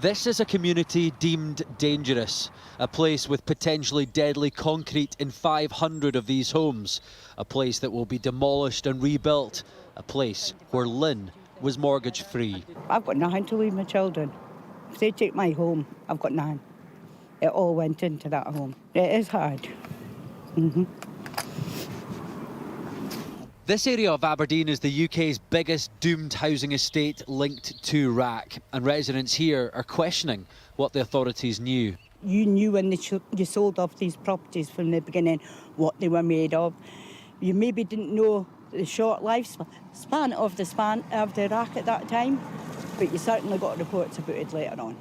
This is a community deemed dangerous, a place with potentially deadly concrete in 500 of these homes, a place that will be demolished and rebuilt, a place where Lynn was mortgage-free. I've got nothing to leave my children. If they take my home, I've got nothing. It all went into that home. It is hard. This area of Aberdeen is the UK's biggest doomed housing estate linked to RAAC, and residents here are questioning what the authorities knew. You knew when you sold off these properties from the beginning what they were made of. You maybe didn't know the short lifespan of the RAAC at that time, but you certainly got reports about it later on.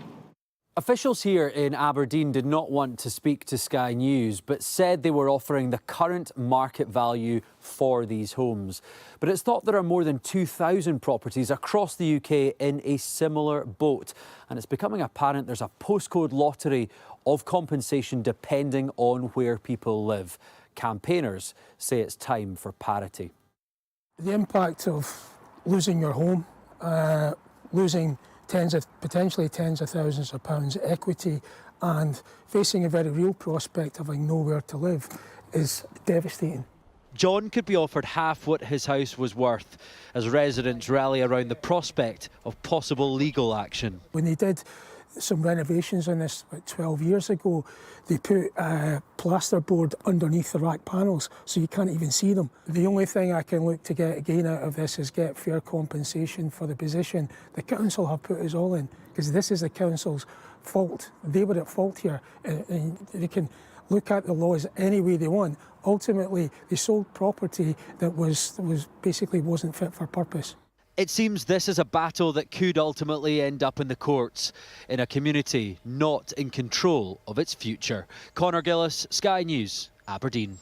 Officials here in Aberdeen did not want to speak to Sky News, but said they were offering the current market value for these homes. But it's thought there are more than 2,000 properties across the UK in a similar boat. And it's becoming apparent there's a postcode lottery of compensation depending on where people live. Campaigners say it's time for parity. The impact of losing your home, losing potentially tens of thousands of pounds equity and facing a very real prospect of having nowhere to live is devastating. John could be offered half what his house was worth as residents rally around the prospect of possible legal action. When they did some renovations on this about 12 years ago, they put plasterboard underneath the RAAC panels so you can't even see them. The only thing I can look to gain out of this is get fair compensation for the position the council have put us all in, because this is the council's fault. They were at fault here, and they can look at the laws any way they want. Ultimately, they sold property that was basically wasn't fit for purpose. It seems this is a battle that could ultimately end up in the courts, in a community not in control of its future. Conor Gillis, Sky News, Aberdeen.